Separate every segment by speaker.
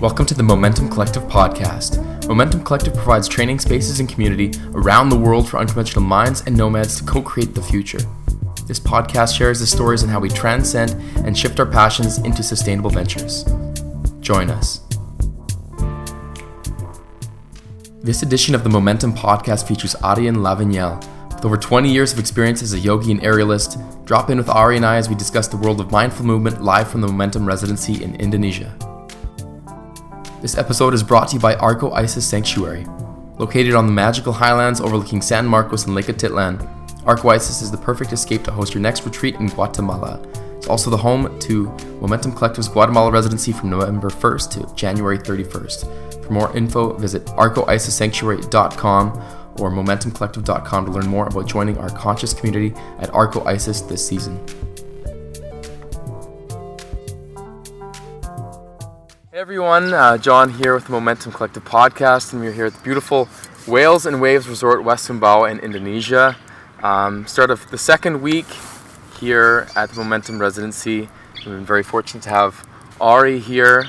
Speaker 1: Welcome to the Momentom Collective Podcast. Momentom Collective provides training spaces and community around the world for unconventional minds and nomads to co-create the future. This podcast shares the stories on how we transcend and shift our passions into sustainable ventures. Join us. This edition of the Momentom Podcast features Arian Levanael. With over 20 years of experience as a yogi and aerialist, drop in with Ari and I as we discuss the world of mindful movement live from the Momentom Residency in Indonesia. This episode is brought to you by Arco Isis Sanctuary. Located on the magical highlands overlooking San Marcos and Lake Atitlan, Arco Isis is the perfect escape to host your next retreat in Guatemala. It's also the home to Momentom Collective's Guatemala residency from November 1st to January 31st. For more info, visit arcoisissanctuary.com or momentomcollective.com to learn more about joining our conscious community at Arco Isis this season. Hey everyone, John here with the Momentom Collective Podcast, and we're here at the beautiful Whales and Waves Resort West Sumbawa in Indonesia. Start of the second week here at the Momentom Residency. We've been very fortunate to have Ari here.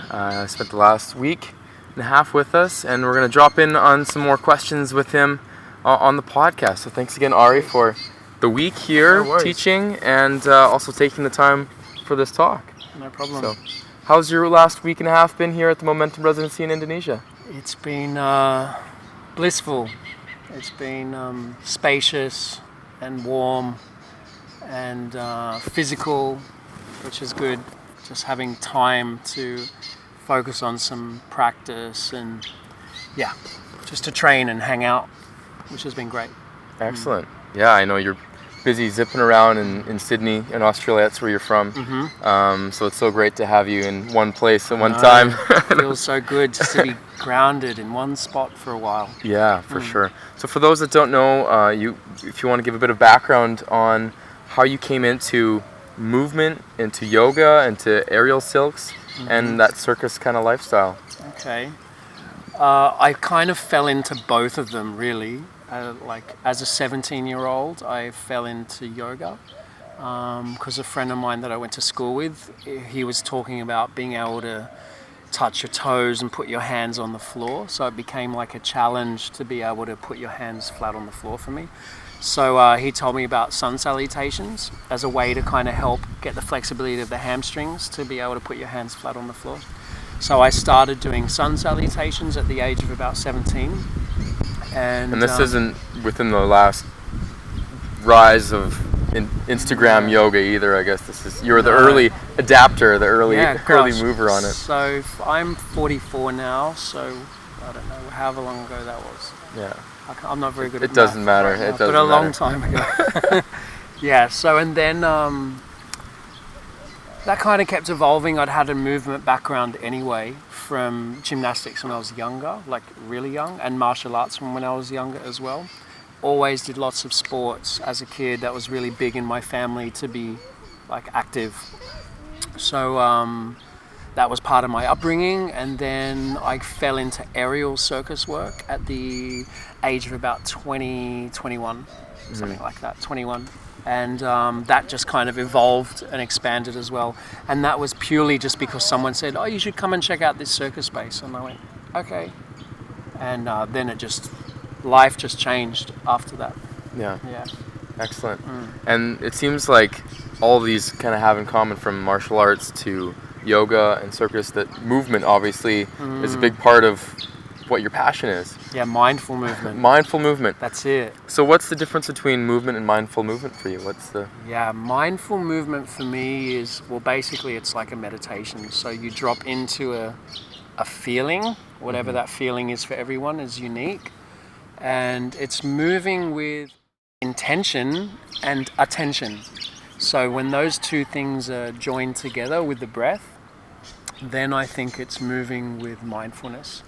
Speaker 1: Spent the last week and a half with us, and we're going to drop in on some more questions with him on the podcast. So thanks again, Ari, for the week here teaching and also taking the time for this talk.
Speaker 2: No problem.
Speaker 1: So, how's your last week and a half been here at the Momentom Residency in Indonesia?
Speaker 2: It's been blissful. It's been spacious and warm and physical, which is good. Just having time to focus on some practice and just to train and hang out, which has been great.
Speaker 1: Excellent. Yeah, I know you're busy zipping around in Sydney in Australia. That's where you're from.
Speaker 2: Mm-hmm.
Speaker 1: So it's so great to have you in one place at one time.
Speaker 2: It feels so good just to be grounded in one spot for a while.
Speaker 1: Yeah, for sure. So for those that don't know, if you want to give a bit of background on how you came into movement, into yoga, into aerial silks, and that circus kind of lifestyle.
Speaker 2: Okay. I kind of fell into both of them, really. Like as a 17-year-old, I fell into yoga because a friend of mine that I went to school with, he was talking about being able to touch your toes and put your hands on the floor. So it became like a challenge to be able to put your hands flat on the floor for me. So he told me about sun salutations as a way to kind of help get the flexibility of the hamstrings to be able to put your hands flat on the floor. So I started doing sun salutations at the age of about 17. And
Speaker 1: this isn't within the last rise of Instagram yoga either, I guess. You're the early adapter, the early mover on it.
Speaker 2: So I'm 44 now, so I don't know however long ago that was.
Speaker 1: Yeah.
Speaker 2: I'm not very good at
Speaker 1: math. It doesn't matter.
Speaker 2: Right now,
Speaker 1: it doesn't
Speaker 2: but a
Speaker 1: matter.
Speaker 2: long time ago. Yeah, so and then that kind of kept evolving. I'd had a movement background anyway from gymnastics when I was younger, like really young, and martial arts from when I was younger as well. Always did lots of sports as a kid. That was really big in my family to be like active. So that was part of my upbringing, and then I fell into aerial circus work at the age of about 21, something like that, 21. And that just kind of evolved and expanded as well. And that was purely just because someone said, oh, you should come and check out this circus space. And I went, okay. And then life just changed after that.
Speaker 1: Yeah. Excellent.
Speaker 2: Mm.
Speaker 1: And it seems like all of these kind of have in common, from martial arts to yoga and circus, that movement obviously is a big part of what your passion is.
Speaker 2: Yeah, mindful movement.
Speaker 1: Mindful movement.
Speaker 2: That's it.
Speaker 1: So what's the difference between movement and mindful movement for you?
Speaker 2: Yeah, mindful movement for me is, well, basically it's like a meditation. So you drop into a feeling, whatever that feeling is for everyone is unique. And it's moving with intention and attention. So when those two things are joined together with the breath, then I think it's moving with mindfulness.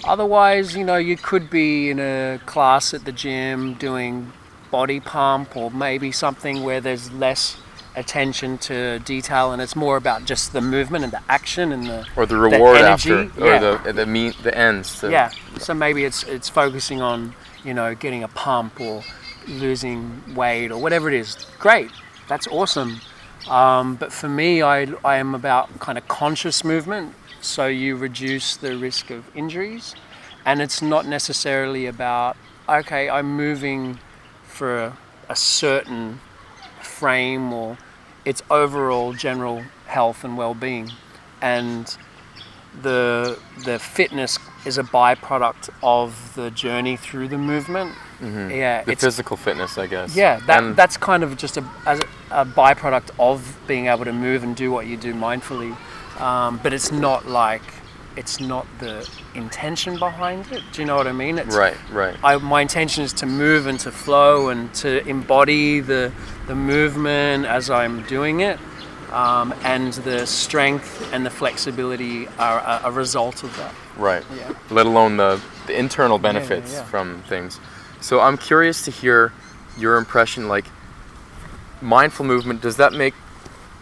Speaker 2: Otherwise, you could be in a class at the gym doing body pump, or maybe something where there's less attention to detail and it's more about just the movement and the action and the
Speaker 1: reward
Speaker 2: energy.
Speaker 1: After, or the ends.
Speaker 2: So maybe it's focusing on getting a pump or losing weight or whatever it is. Great, that's awesome. But for me, I am about kind of conscious movement, so you reduce the risk of injuries. And it's not necessarily about, okay, I'm moving for a certain frame, or it's overall general health and well-being. And the fitness is a byproduct of the journey through the movement.
Speaker 1: Mm-hmm.
Speaker 2: Yeah,
Speaker 1: the physical fitness, I guess.
Speaker 2: Yeah, that's kind of just a byproduct of being able to move and do what you do mindfully. But it's not the intention behind it. Do you know what I mean?
Speaker 1: Right.
Speaker 2: My intention is to move and to flow and to embody the movement as I'm doing it. And the strength and the flexibility are a result of that.
Speaker 1: Right.
Speaker 2: Yeah.
Speaker 1: Let alone the internal benefits from things. So I'm curious to hear your impression, like mindful movement, does that make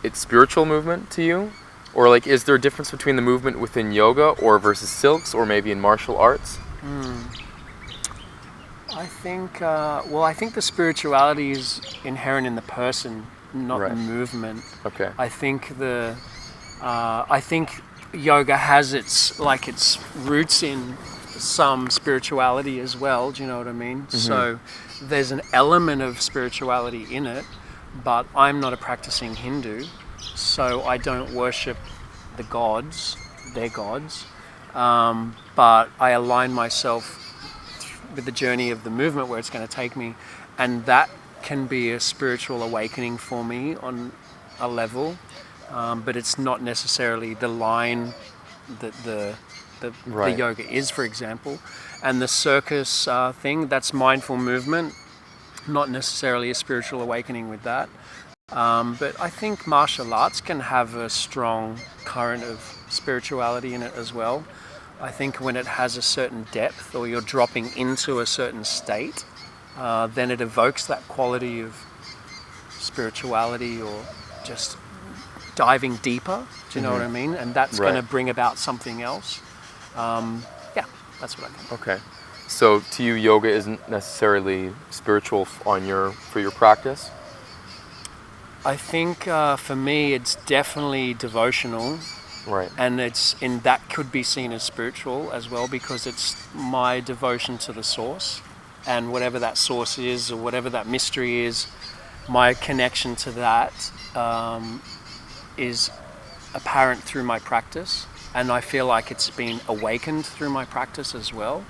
Speaker 1: it spiritual movement to you? Or like, is there a difference between the movement within yoga or versus silks, or maybe in martial arts?
Speaker 2: I think the spirituality is inherent in the person, not the movement.
Speaker 1: Okay.
Speaker 2: I think yoga has its roots in some spirituality as well. Do you know what I mean? Mm-hmm. So there's an element of spirituality in it, but I'm not a practicing Hindu, so I don't worship the gods, their gods, but I align myself with the journey of the movement where it's going to take me, and that can be a spiritual awakening for me on a level, but it's not necessarily the line that the yoga is, for example. And the circus thing, that's mindful movement, not necessarily a spiritual awakening with that. But I think martial arts can have a strong current of spirituality in it as well. I think when it has a certain depth, or you're dropping into a certain state, then it evokes that quality of spirituality, or just diving deeper. Do you know what I mean? And that's going to bring about something else. That's what I think.
Speaker 1: Okay. So to you, yoga isn't necessarily spiritual for your practice?
Speaker 2: I think for me, it's definitely devotional.
Speaker 1: Right.
Speaker 2: And that could be seen as spiritual as well, because it's my devotion to the source, and whatever that source is, or whatever that mystery is, my connection to that is apparent through my practice, and I feel like it's been awakened through my practice as well.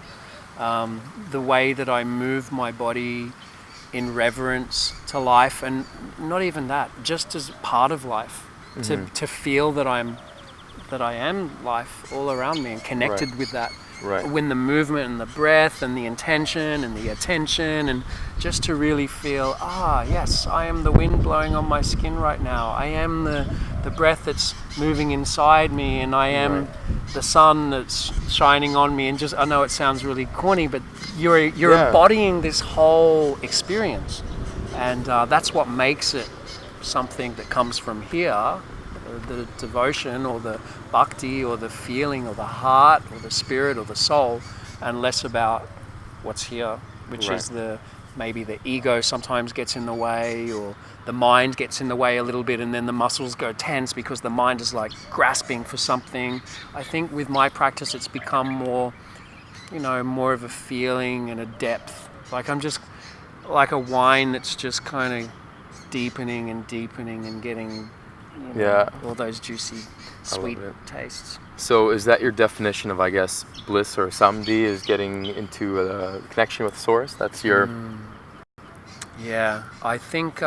Speaker 2: The way that I move my body in reverence to life, and not even that, just as part of life, to feel that I am life all around me and connected with that. Right. When the movement and the breath and the intention and the attention, and just to really feel, yes, I am the wind blowing on my skin right now. I am the breath that's moving inside me, and I am the sun that's shining on me. And just, I know it sounds really corny, but you're embodying this whole experience, and that's what makes it something that comes from here. The devotion, or the bhakti, or the feeling, or the heart, or the spirit, or the soul, and less about what's here, which is maybe the ego sometimes gets in the way, or the mind gets in the way a little bit, and then the muscles go tense because the mind is like grasping for something. I think with my practice, it's become more of a feeling and a depth. Like I'm just like a wine that's just kind of deepening and deepening and getting all those juicy, sweet tastes. So is that your definition of, I guess, bliss or samadhi, is getting into a connection with source? That's your... Yeah, I think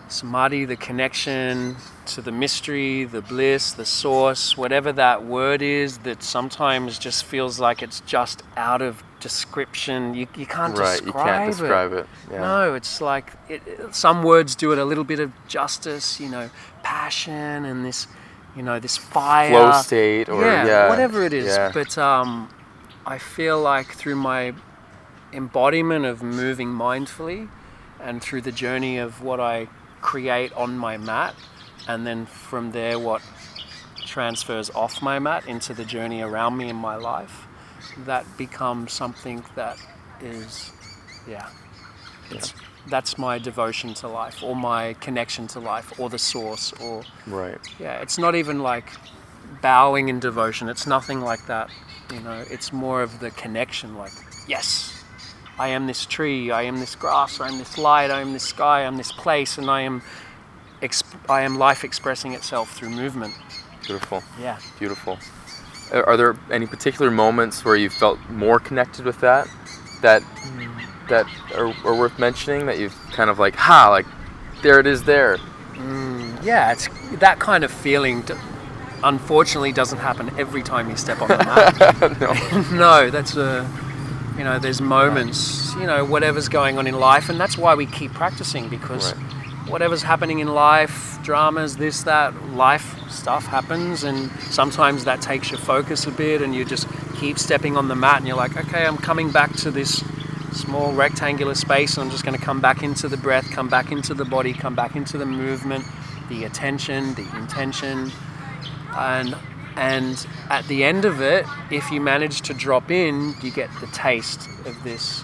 Speaker 2: samadhi, the connection to the mystery, the bliss, the source, whatever that word is, that sometimes just feels like it's just out of description. You can't describe it. Right, you can't describe it. Yeah. No, it's like, some words do it a little bit of justice, passion and this, this fire. Flow state, or whatever it is. Yeah. But I feel like through my embodiment of moving mindfully, and through the journey of what I create on my mat, and then from there what transfers off my mat into the journey around me in my life, that becomes something that is, that's my devotion to life, or my connection to life, or the source, or
Speaker 1: Right.
Speaker 2: yeah. It's not even like bowing in devotion. It's nothing like that. You know, it's more of the connection. Like, yes, I am this tree, I am this grass, I am this light, I am this sky, I am this place, and I am life expressing itself through movement.
Speaker 1: Beautiful.
Speaker 2: Yeah.
Speaker 1: Beautiful. Are there any particular moments where you felt more connected with that are worth mentioning, that you've kind of like, like, there it is there?
Speaker 2: Yeah, it's that kind of feeling. Unfortunately, doesn't happen every time you step on the mat.
Speaker 1: No.
Speaker 2: No, that's there's moments, whatever's going on in life, and that's why we keep practicing, because whatever's happening in life, dramas, this, that, life stuff happens, and sometimes that takes your focus a bit, and you just keep stepping on the mat, and you're like, okay, I'm coming back to this small rectangular space, and I'm just going to come back into the breath, come back into the body, come back into the movement, the attention, the intention, and at the end of it, if you manage to drop in, you get the taste of this,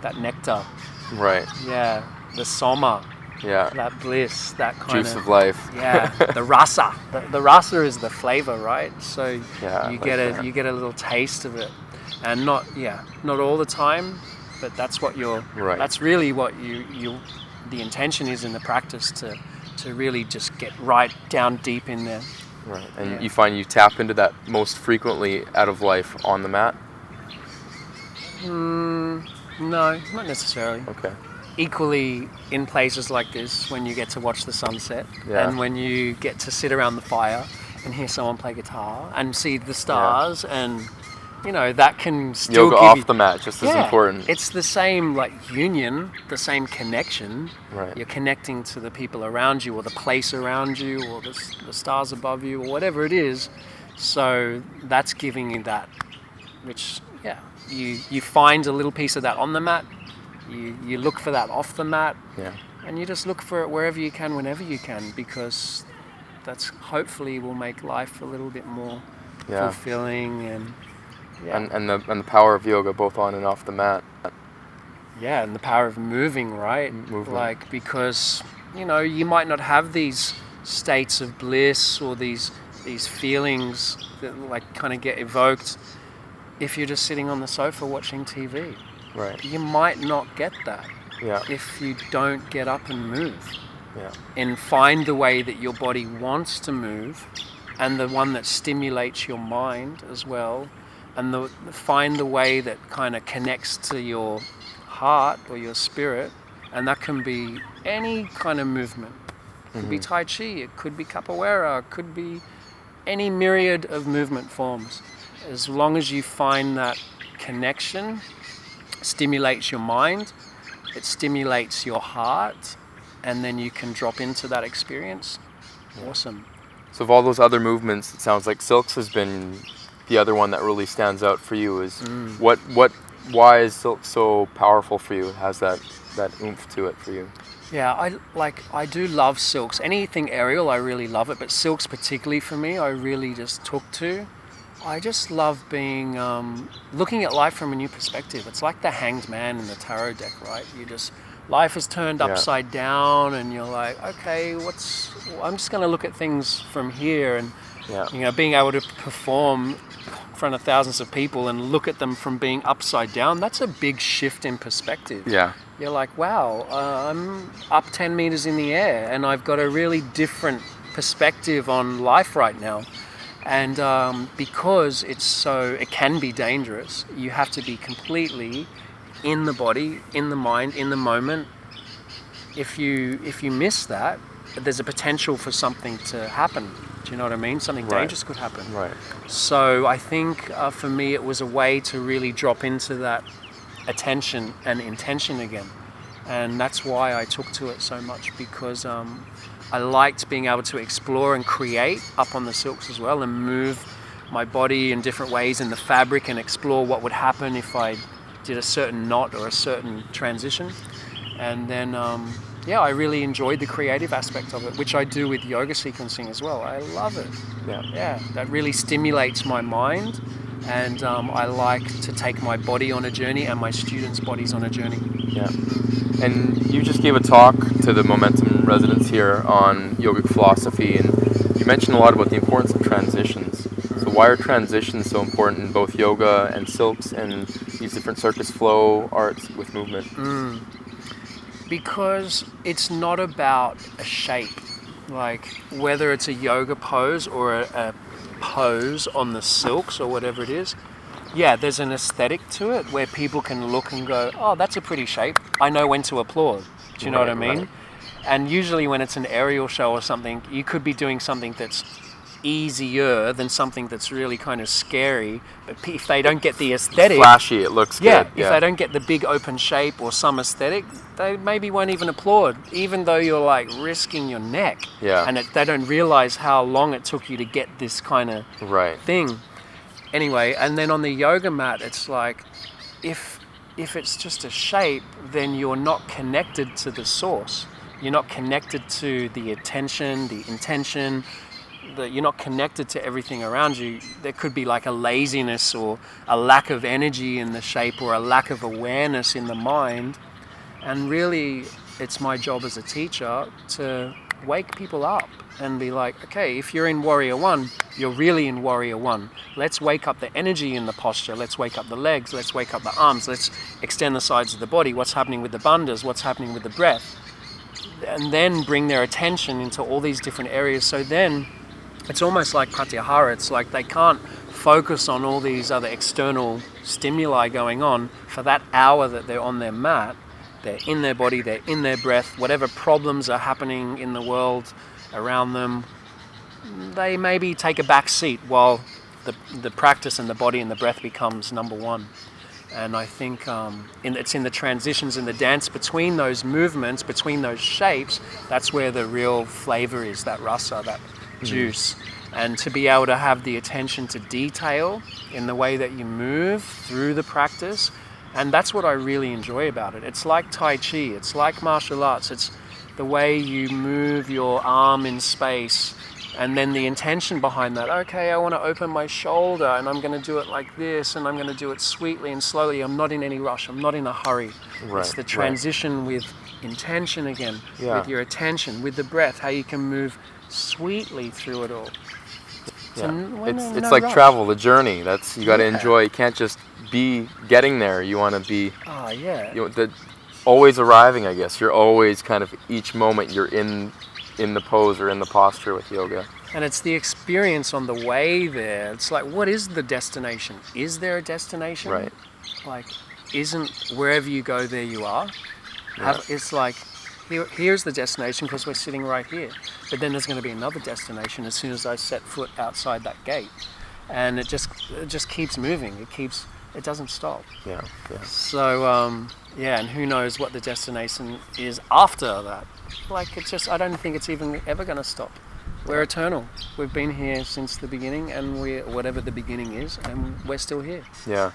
Speaker 2: that nectar.
Speaker 1: Right.
Speaker 2: Yeah, the soma.
Speaker 1: Yeah.
Speaker 2: That bliss, that kind
Speaker 1: juice of life.
Speaker 2: Yeah, the rasa. The rasa is the flavor, right? So you get a little taste of it, and not all the time, but that's what that's really what the intention is in the practice, to really just get right down deep in there.
Speaker 1: Right, and you find you tap into that most frequently out of life on the mat?
Speaker 2: No, not necessarily.
Speaker 1: Okay.
Speaker 2: Equally in places like this, when you get to watch the sunset, and when you get to sit around the fire and hear someone play guitar and see the stars, and that can still
Speaker 1: yoga
Speaker 2: give
Speaker 1: off
Speaker 2: you,
Speaker 1: the mat, just as important.
Speaker 2: It's the same union, the same connection.
Speaker 1: Right.
Speaker 2: You're connecting to the people around you, or the place around you, or the stars above you, or whatever it is. So that's giving you that, which you find a little piece of that on the mat. You look for that off the mat, and you just look for it wherever you can, whenever you can, because that's hopefully will make life a little bit more fulfilling
Speaker 1: and the power of yoga, both on and off the mat.
Speaker 2: Yeah, and the power of moving, right?
Speaker 1: Movement.
Speaker 2: Like, because you might not have these states of bliss or these feelings that like kind of get evoked if you're just sitting on the sofa watching TV.
Speaker 1: Right.
Speaker 2: You might not get that
Speaker 1: if
Speaker 2: you don't get up and move.
Speaker 1: Yeah.
Speaker 2: And find the way that your body wants to move, and the one that stimulates your mind as well, and find the way that kind of connects to your heart or your spirit, and that can be any kind of movement. It could be Tai Chi, it could be Capoeira, it could be any myriad of movement forms. As long as you find that connection, stimulates your mind, it stimulates your heart, and then you can drop into that experience. Awesome.
Speaker 1: So of all those other movements, it sounds like silks has been the other one that really stands out for you. Is why is silk so powerful for you? It has that oomph to it for you?
Speaker 2: Yeah, I do love silks. Anything aerial, I really love it, but silks particularly for me, I really just took to. I just love being looking at life from a new perspective. It's like the Hanged Man in the tarot deck, right? Life is turned upside down, and you're like, okay, I'm just going to look at things from here, and being able to perform in front of thousands of people and look at them from being upside down. That's a big shift in perspective.
Speaker 1: Yeah.
Speaker 2: You're like, wow, I'm up 10 meters in the air, and I've got a really different perspective on life right now. And because it can be dangerous, you have to be completely in the body, in the mind, in the moment. If you miss that, there's a potential for something to happen. Do you know what I mean? Something dangerous could happen.
Speaker 1: Right.
Speaker 2: So I think for me it was a way to really drop into that attention and intention again. And that's why I took to it so much, because I liked being able to explore and create up on the silks as well, and move my body in different ways in the fabric and explore what would happen if I did a certain knot or a certain transition. And then, I really enjoyed the creative aspect of it, which I do with yoga sequencing as well. I love it. Yeah, that really stimulates my mind, and I like to take my body on a journey and my students' bodies on a journey.
Speaker 1: Yeah. And you just gave a talk to the Momentom residents here on yogic philosophy, and you mentioned a lot about the importance of transitions. So why are transitions so important in both yoga and silks and these different circus flow arts with movement?
Speaker 2: Because it's not about a shape, like whether it's a yoga pose or a pose on the silks or whatever it is. Yeah, there's an aesthetic to it where people can look and go, oh, that's a pretty shape. I know when to applaud. Do you know what I mean?
Speaker 1: Right.
Speaker 2: And usually when it's an aerial show or something, you could be doing something that's easier than something that's really kind of scary. But if they don't get the aesthetic...
Speaker 1: Flashy, it looks good.
Speaker 2: If they don't get the big open shape or some aesthetic, they maybe won't even applaud, even though you're like risking your neck.
Speaker 1: Yeah.
Speaker 2: And they don't realize how long it took you to get this kind of thing. Anyway, and then on the yoga mat, it's like, if it's just a shape, then you're not connected to the source. You're not connected to the attention, the intention, you're not connected to everything around you. There could be like a laziness or a lack of energy in the shape or a lack of awareness in the mind. And really, it's my job as a teacher to wake people up and be like, okay, if you're in Warrior 1, you're really in Warrior 1. Let's wake up the energy in the posture. Let's wake up the legs. Let's wake up the arms. Let's extend the sides of the body. What's happening with the bandhas? What's happening with the breath? And then bring their attention into all these different areas. So then it's almost like pratyahara. It's like they can't focus on all these other external stimuli going on for that hour that they're on their mat. They're in their body, they're in their breath. Whatever problems are happening in the world around them, they maybe take a back seat while the practice and the body and the breath becomes number one. And I think it's in the transitions in the dance between those movements, between those shapes, that's where the real flavor is, that rasa, that juice. And to be able to have the attention to detail in the way that you move through the practice, and that's what I really enjoy about it. It's like Tai Chi, it's like martial arts, it's the way you move your arm in space, and then the intention behind that. Okay, I want to open my shoulder, and I'm going to do it like this, and I'm going to do it sweetly and slowly. I'm not in any rush, I'm not in a hurry. It's the transition with intention again, with your attention, with the breath, how you can move sweetly through it all.
Speaker 1: It's like rush. Travel, the journey. That's you got to enjoy. You can't just be getting there. You want to be. Always arriving. I guess you're always kind of each moment you're in the pose or in the posture with yoga.
Speaker 2: And it's the experience on the way there. It's like, what is the destination? Is there a destination?
Speaker 1: Right.
Speaker 2: Like, isn't wherever you go there you are? It's like. Here's the destination because we're sitting right here. But then there's going to be another destination as soon as I set foot outside that gate. And it just keeps moving. It doesn't stop.
Speaker 1: Yeah.
Speaker 2: So, and who knows what the destination is after that. Like, I don't think it's even ever going to stop. We're eternal. We've been here since the beginning, and whatever the beginning is, and we're still here.
Speaker 1: Yeah.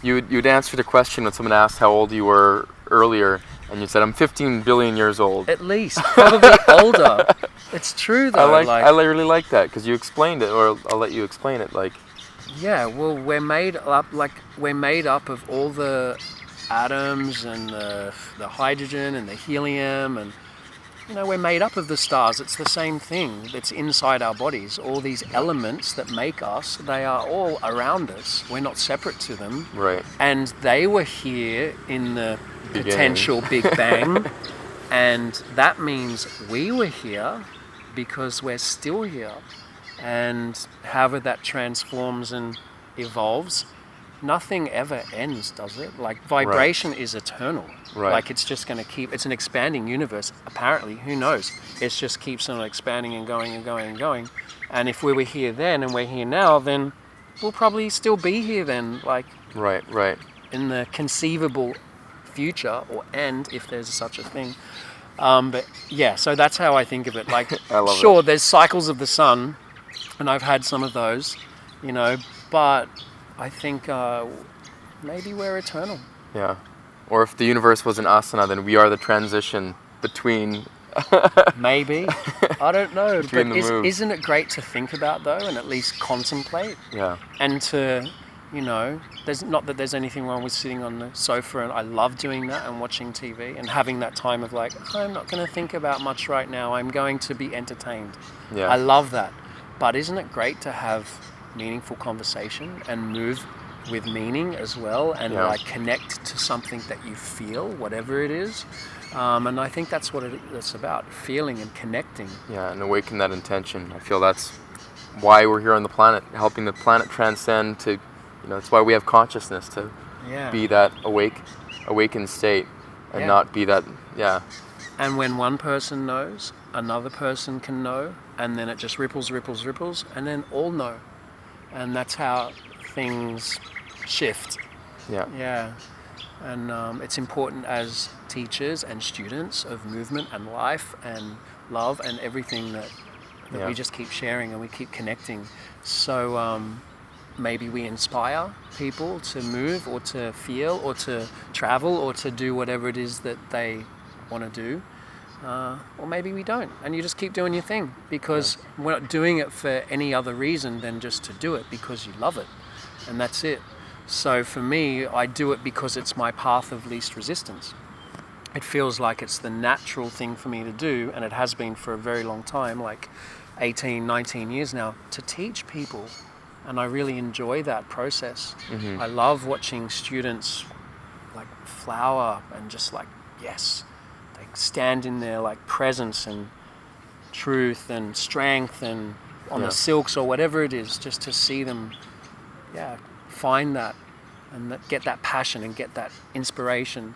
Speaker 1: You'd answered a question when someone asked how old you were earlier, and you said, I'm 15 billion years old.
Speaker 2: At least, probably older. It's true though.
Speaker 1: I really like that because you explained it, or I'll let you explain it.
Speaker 2: Yeah, well, we're made up of all the atoms and the hydrogen and the helium, and we're made up of the stars. It's the same thing that's inside our bodies. All these elements that make us, they are all around us. We're not separate to them.
Speaker 1: Right.
Speaker 2: And they were here in the potential Big Bang. And that means we were here because we're still here. And however that transforms and evolves, nothing ever ends, does it? Like, vibration is eternal.
Speaker 1: Right.
Speaker 2: Like, it's just going to keep, it's an expanding universe, apparently. Who knows? It just keeps on expanding and going and going and going. And if we were here then and we're here now, then we'll probably still be here then. Like,
Speaker 1: right.
Speaker 2: In the conceivable future or end, if there's such a thing. But yeah, so that's how I think of it. Like, sure, there's cycles of the sun, and I've had some of those, but I think maybe we're eternal.
Speaker 1: Yeah. Or if the universe was an asana, then we are the transition between...
Speaker 2: Maybe. I don't know. But isn't it great to think about, though, and at least contemplate?
Speaker 1: Yeah.
Speaker 2: And to there's not that there's anything wrong with sitting on the sofa, and I love doing that and watching TV and having that time of like, I'm not going to think about much right now. I'm going to be entertained.
Speaker 1: Yeah.
Speaker 2: I love that. But isn't it great to have meaningful conversation and move with meaning as well, and like connect to something that you feel, whatever it is. And I think that's what it's about, feeling and connecting.
Speaker 1: Yeah, and awaken that intention. I feel that's why we're here on the planet, helping the planet transcend to, that's why we have consciousness, to be that awakened state and not be that,
Speaker 2: And when one person knows, another person can know, and then it just ripples, and then all know. And that's how things shift. Yeah. And it's important as teachers and students of movement and life and love and everything that we just keep sharing and we keep connecting. So maybe we inspire people to move or to feel or to travel or to do whatever it is that they want to do. Or maybe we don't, and you just keep doing your thing, because we're not doing it for any other reason than just to do it because you love it, and that's it. So for me, I do it because it's my path of least resistance. It feels like it's the natural thing for me to do, and it has been for a very long time, like 18, 19 years now, to teach people, and I really enjoy that process. I love watching students like flower and just like, stand in their like presence and truth and strength and on the silks or whatever it is, just to see them find that and get that passion and get that inspiration.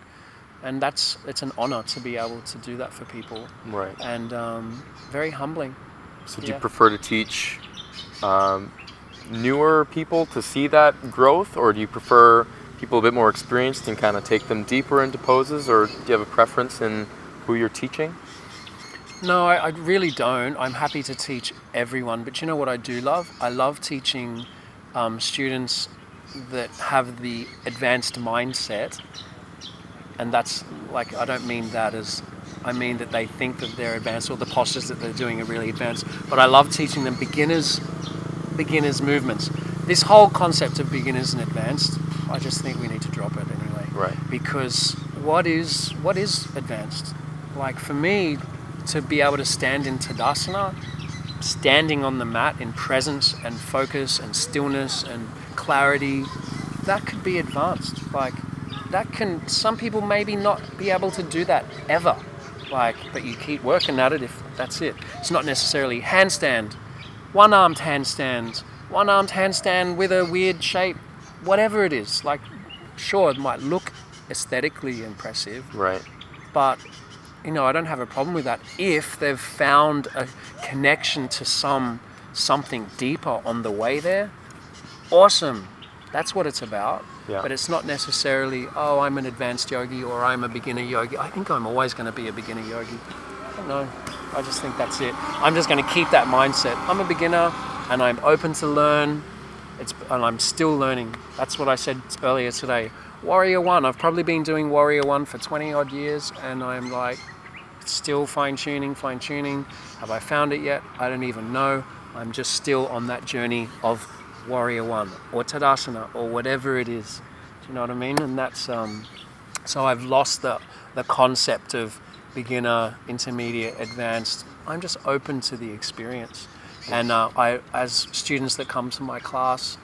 Speaker 2: And it's an honor to be able to do that for people,
Speaker 1: right?
Speaker 2: And very humbling.
Speaker 1: So do you prefer to teach newer people to see that growth, or do you prefer people a bit more experienced and kind of take them deeper into poses, or do you have a preference in who you're teaching?
Speaker 2: No, I really don't. I'm happy to teach everyone, but you know what I do love? I love teaching students that have the advanced mindset, and that's like, I don't mean that as, I mean that they think that they're advanced, or the postures that they're doing are really advanced, but I love teaching them beginners movements. This whole concept of beginners and advanced, I just think we need to drop it anyway.
Speaker 1: Right.
Speaker 2: Because what is advanced? Like for me, to be able to stand in Tadasana, standing on the mat in presence and focus and stillness and clarity, that could be advanced. Like that can, some people maybe not be able to do that ever. Like, but you keep working at it if that's it. It's not necessarily handstand, one-armed handstand with a weird shape, whatever it is. Like, sure, it might look aesthetically impressive.
Speaker 1: Right.
Speaker 2: But, I don't have a problem with that if they've found a connection to something deeper on the way there. Awesome. That's what it's about.
Speaker 1: Yeah.
Speaker 2: But it's not necessarily, oh, I'm an advanced yogi or I'm a beginner yogi. I think I'm always going to be a beginner yogi. I don't know. I just think that's it. I'm just going to keep that mindset. I'm a beginner and I'm open to learn. And I'm still learning. That's what I said earlier today. Warrior 1. I've probably been doing Warrior 1 for 20 odd years, and I'm like still fine-tuning. Have I found it yet? I don't even know. I'm just still on that journey of Warrior 1 or Tadasana or whatever it is. Do you know what I mean? And that's so I've lost the concept of beginner, intermediate, advanced. I'm just open to the experience. And I, as students that come to my class,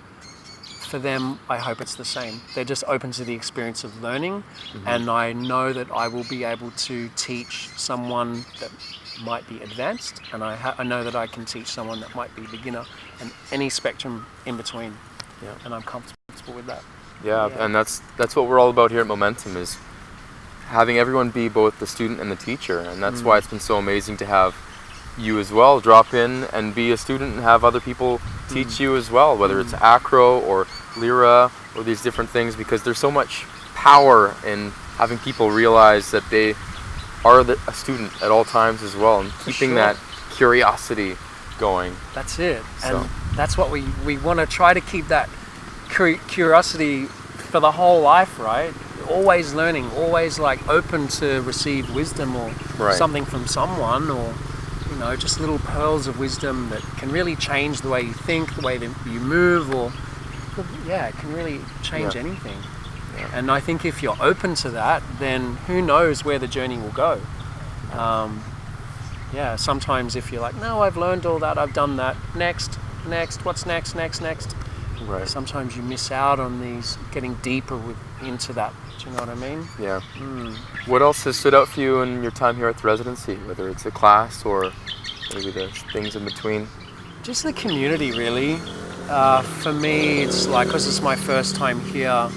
Speaker 2: for them, I hope it's the same. They're just open to the experience of learning, and I know that I will be able to teach someone that might be advanced, and I know that I can teach someone that might be beginner, and any spectrum in between. Yeah. And I'm comfortable with that.
Speaker 1: Yeah, and that's what we're all about here at Momentom, is having everyone be both the student and the teacher, and that's why it's been so amazing to have you as well drop in and be a student and have other people teach you as well, whether it's acro or lira or these different things, because there's so much power in having people realize that they are a student at all times as well, and keeping that curiosity going.
Speaker 2: That's it. And that's what we want to try to keep, that curiosity for the whole life, right? Always learning, always like open to receive wisdom or something from someone, or just little pearls of wisdom that can really change the way you think, the way that you move, or it can really change anything.
Speaker 1: Yeah.
Speaker 2: And I think if you're open to that, then who knows where the journey will go. Sometimes if you're like, no, I've learned all that, I've done that, next, what's next?
Speaker 1: Right.
Speaker 2: Sometimes you miss out on these, getting deeper into that. Do you know what I mean?
Speaker 1: Yeah. What else has stood out for you in your time here at the residency, whether it's a class or maybe the things in between?
Speaker 2: Just the community, really. For me, it's like, because it's my first time here,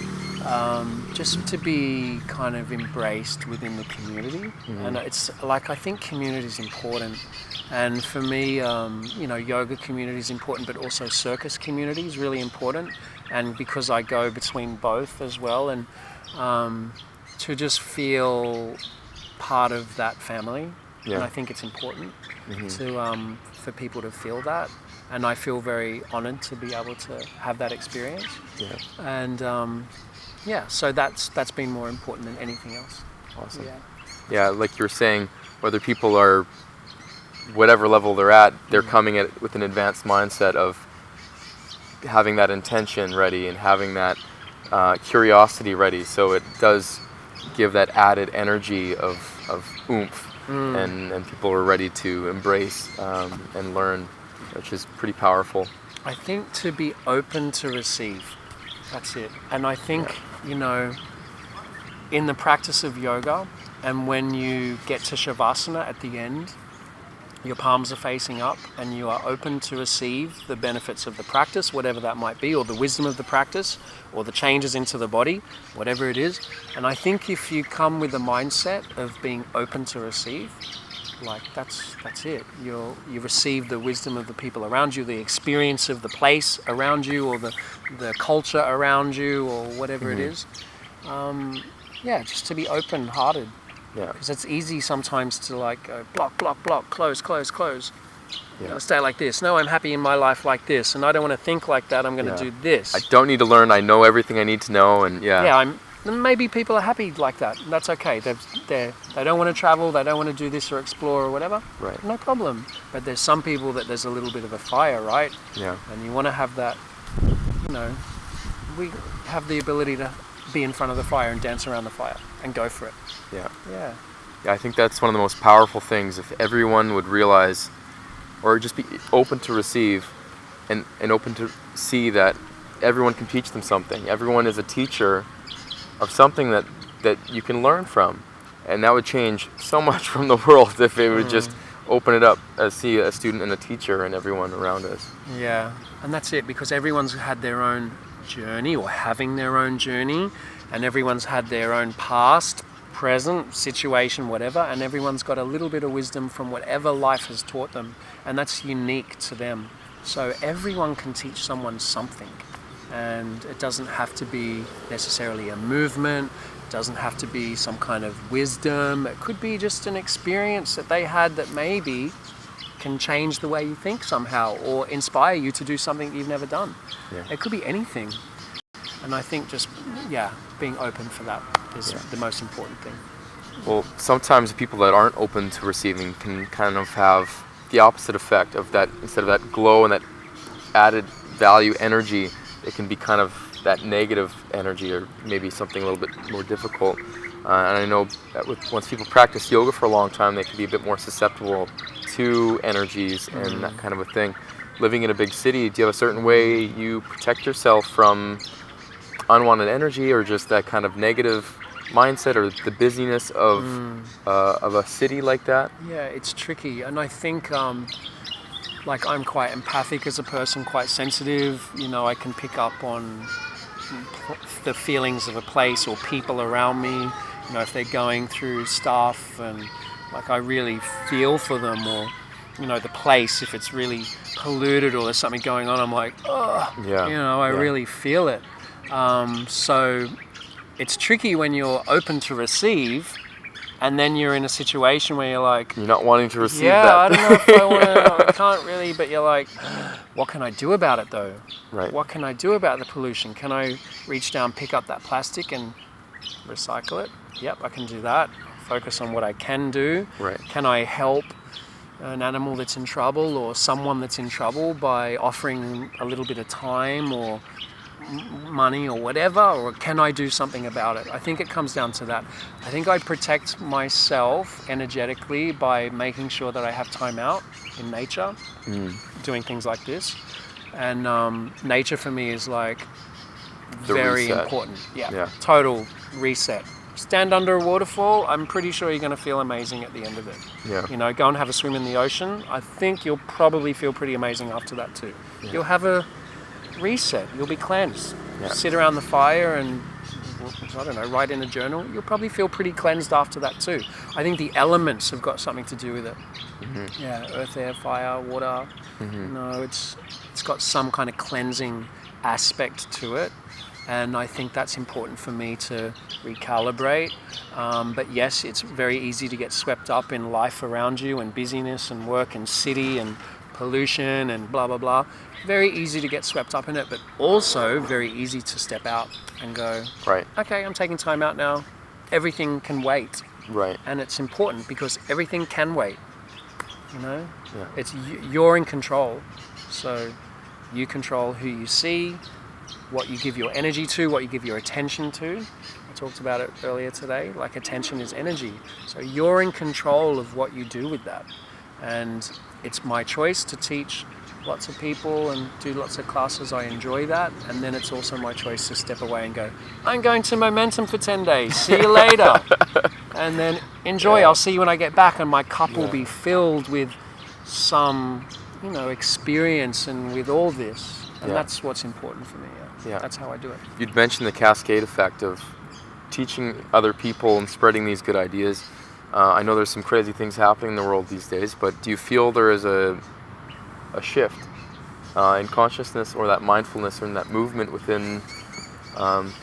Speaker 2: just to be kind of embraced within the community. And it's like, I think community is important. And for me, yoga community is important, but also circus community is really important. And because I go between both as well, and to just feel part of that family.
Speaker 1: Yeah.
Speaker 2: And I think it's important to for people to feel that. And I feel very honored to be able to have that experience.
Speaker 1: Yeah.
Speaker 2: And so that's been more important than anything else.
Speaker 1: Awesome. Yeah, like you were saying, whether people are whatever level they're at, they're coming at it with an advanced mindset of having that intention ready and having that curiosity ready. So it does give that added energy of oomph, and people are ready to embrace and learn, which is pretty powerful.
Speaker 2: I think to be open to receive, that's it. And I think, in the practice of yoga, and when you get to Shavasana at the end, your palms are facing up and you are open to receive the benefits of the practice, whatever that might be, or the wisdom of the practice, or the changes into the body, whatever it is. And I think if you come with the mindset of being open to receive, like that's it. You receive the wisdom of the people around you, the experience of the place around you, or the culture around you, or whatever it is. Just to be open-hearted.
Speaker 1: Yeah.
Speaker 2: Because it's easy sometimes to like go block, close.
Speaker 1: Yeah.
Speaker 2: I'll stay like this. No, I'm happy in my life like this, and I don't want to think like that. I'm going to do this.
Speaker 1: I don't need to learn. I know everything I need to know, and
Speaker 2: maybe people are happy like that. That's okay. They don't want to travel. They don't want to do this or explore or whatever.
Speaker 1: Right.
Speaker 2: No problem. But there's some people that there's a little bit of a fire, right?
Speaker 1: Yeah.
Speaker 2: And you want to have that. We have the ability to be in front of the fire and dance around the fire and go for it.
Speaker 1: Yeah.
Speaker 2: Yeah.
Speaker 1: Yeah, I think that's one of the most powerful things. If everyone would realize, or just be open to receive, and open to see that everyone can teach them something. Everyone is a teacher of something that you can learn from. And that would change so much from the world if it would just open it up, see a student and a teacher and everyone around us.
Speaker 2: Yeah, and that's it, because everyone's had their own journey, or having their own journey, and everyone's had their own past, present, situation, whatever, and everyone's got a little bit of wisdom from whatever life has taught them, and that's unique to them. So everyone can teach someone something, and it doesn't have to be necessarily a movement, it doesn't have to be some kind of wisdom, it could be just an experience that they had that maybe can change the way you think somehow, or inspire you to do something you've never done.
Speaker 1: Yeah.
Speaker 2: It could be anything. And I think just, being open for that is the most important thing.
Speaker 1: Well, sometimes people that aren't open to receiving can kind of have the opposite effect of that. Instead of that glow and that added value energy, it can be kind of that negative energy, or maybe something a little bit more difficult. And I know that once people practice yoga for a long time, they can be a bit more susceptible to energies and that kind of a thing. Living in a big city, do you have a certain way you protect yourself from unwanted energy, or just that kind of negative mindset, or the busyness of a city like that? Yeah,
Speaker 2: it's tricky, and I think I'm quite empathic as a person, quite sensitive. I can pick up on the feelings of a place or people around me. If they're going through stuff, and I really feel for them, or the place, if it's really polluted or there's something going on, I'm like, I really feel it. So it's tricky when you're open to receive, and then you're in a situation where you're like,
Speaker 1: you're not wanting to receive that.
Speaker 2: I don't know if I want to, I can't really, but you're like, what can I do about it though?
Speaker 1: Right.
Speaker 2: What can I do about the pollution? Can I reach down, pick up that plastic and recycle it? Yep, I can do that. Focus on what I can do.
Speaker 1: Right.
Speaker 2: Can I help an animal that's in trouble, or someone that's in trouble, by offering a little bit of time, or money or whatever, or can I do something about it? I think it comes down to that. I think I protect myself energetically by making sure that I have time out in nature, doing things like this. And nature for me is like very important. Yeah, total reset. Stand under a waterfall, I'm pretty sure you're going to feel amazing at the end of it.
Speaker 1: Yeah.
Speaker 2: You know, go and have a swim in the ocean. I think you'll probably feel pretty amazing after that too. Yeah. You'll have a reset. You'll be cleansed. Yeah. Sit around the fire and, I don't know, write in a journal. You'll probably feel pretty cleansed after that too. I think the elements have got something to do with it. Mm-hmm. Yeah, earth, air, fire, water. Mm-hmm. You know, it's got some kind of cleansing aspect to it. And I think that's important for me to recalibrate. But yes, it's very easy to get swept up in life around you and busyness and work and city and pollution and blah, blah, blah. Very easy to get swept up in it, but also very easy to step out and go,
Speaker 1: right,
Speaker 2: okay, I'm taking time out now. Everything can wait.
Speaker 1: Right.
Speaker 2: And it's important because everything can wait. You know? Yeah. It's you're in control. So you control who you see, what you give your energy to, what you give your attention to. I talked about it earlier today, like attention is energy. So you're in control of what you do with that. And it's my choice to teach lots of people and do lots of classes. I enjoy that. And then it's also my choice to step away and go, I'm going to Momentom for 10 days. See you later. And then enjoy. Yeah. I'll see you when I get back. And my cup will be filled with some, you know, experience and with all this. And that's what's important for me. Yeah. That's how I do it.
Speaker 1: You'd mentioned the cascade effect of teaching other people and spreading these good ideas. I know there's some crazy things happening in the world these days, but do you feel there is a shift in consciousness or that mindfulness or in that movement within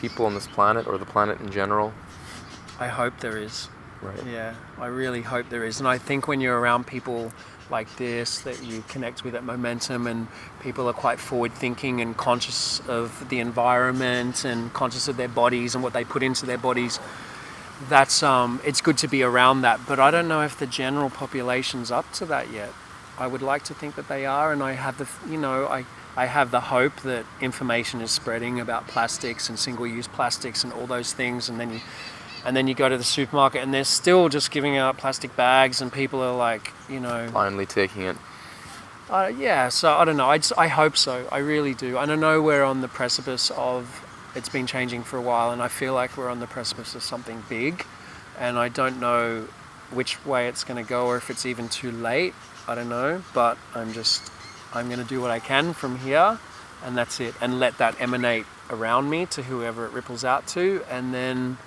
Speaker 1: people on this planet or the planet in general?
Speaker 2: I hope there is.
Speaker 1: Right.
Speaker 2: Yeah, I really hope there is. And I think when you're around people like this that you connect with at Momentom, and people are quite forward thinking and conscious of the environment and conscious of their bodies and what they put into their bodies, that's it's good to be around that. But I don't know if the general population's up to that yet. I would like to think that they are, and I have I have the hope that information is spreading about plastics and single-use plastics and all those things, and then you go to the supermarket and they're still just giving out plastic bags, and people are like, you know,
Speaker 1: blindly taking it.
Speaker 2: Yeah, so I don't know. I hope so. I really do. And I know we're on the precipice of, it's been changing for a while, and I feel like we're on the precipice of something big, and I don't know which way it's going to go or if it's even too late. I don't know, but I'm going to do what I can from here, and that's it. And let that emanate around me to whoever it ripples out to, and then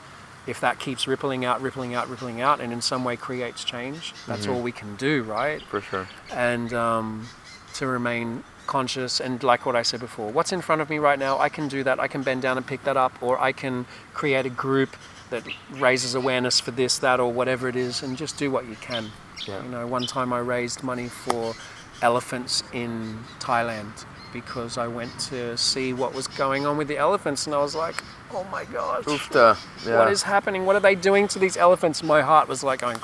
Speaker 2: if that keeps rippling out, and in some way creates change, that's all we can do, right?
Speaker 1: For sure.
Speaker 2: And to remain conscious, and like what I said before, what's in front of me right now, I can do that. I can bend down and pick that up, or I can create a group that raises awareness for this, that, or whatever it is, and just do what you can. Yeah. You know, one time I raised money for elephants in Thailand because I went to see what was going on with the elephants, and I was like, oh my gosh, what is happening? What are they doing to these elephants? My heart was like going,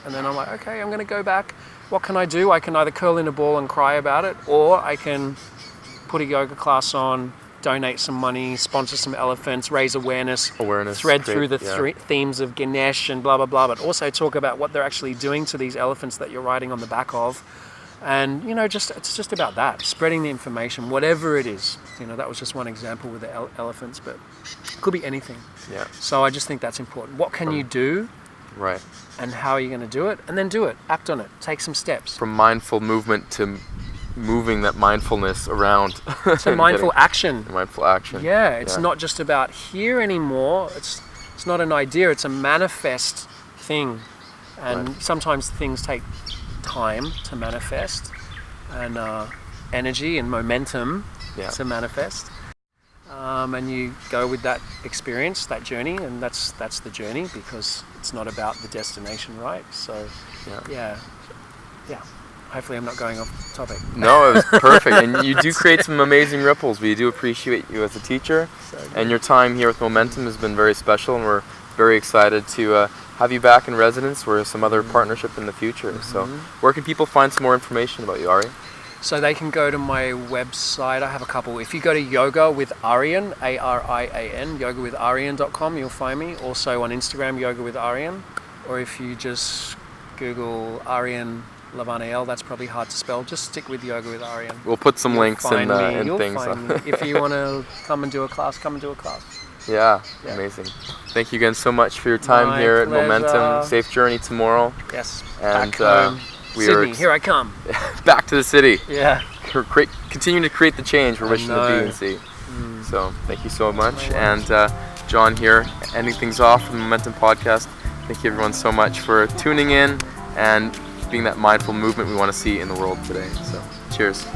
Speaker 2: and then I'm like, okay, I'm going to go back. What can I do? I can either curl in a ball and cry about it, or I can put a yoga class on, donate some money, sponsor some elephants, raise awareness, thread through the themes of Ganesh and blah, blah, blah, but also talk about what they're actually doing to these elephants that you're riding on the back of. And, you know, it's just about that, spreading the information, whatever it is. You know, that was just one example with the elephants, but it could be anything.
Speaker 1: Yeah.
Speaker 2: So I just think that's important. What can you do?
Speaker 1: Right.
Speaker 2: And how are you going to do it? And then do it. Act on it. Take some steps.
Speaker 1: From mindful movement to moving that mindfulness around.
Speaker 2: So mindful action.
Speaker 1: Mindful action.
Speaker 2: Yeah, it's not just about here anymore. It's not an idea. It's a manifest thing. And sometimes things take time to manifest, and energy and momentum to manifest, and you go with that experience, that journey, and that's the journey, because it's not about the destination, right? So yeah. Hopefully I'm not going off topic.
Speaker 1: No, it was perfect. And you do create some amazing ripples. We do appreciate you as a teacher, and your time here with Momentom has been very special, and we're very excited to have you back in residence or some other partnership in the future. So where can people find some more information about you, Ari?
Speaker 2: So they can go to my website. I have a couple. If you go to Yoga with Arian, Arian, yogawitharian.com, you'll find me. Also on Instagram, Yoga with Arian. Or if you just Google Arian Levanael, that's probably hard to spell. Just stick with Yoga with Arian.
Speaker 1: We'll put some links in
Speaker 2: You'll
Speaker 1: things.
Speaker 2: Find me. If you want to come and do a class, come and do a class.
Speaker 1: Yeah, amazing. Thank you again so much for your time here at Momentum. Safe journey tomorrow.
Speaker 2: Yes.
Speaker 1: And
Speaker 2: back home. Sydney, here I come.
Speaker 1: Back to the city.
Speaker 2: Yeah.
Speaker 1: Continuing to create the change we're wishing to be and see. So thank you so much. And John here, ending things off from the Momentum Podcast. Thank you everyone so much for tuning in and being that mindful movement we want to see in the world today. So cheers.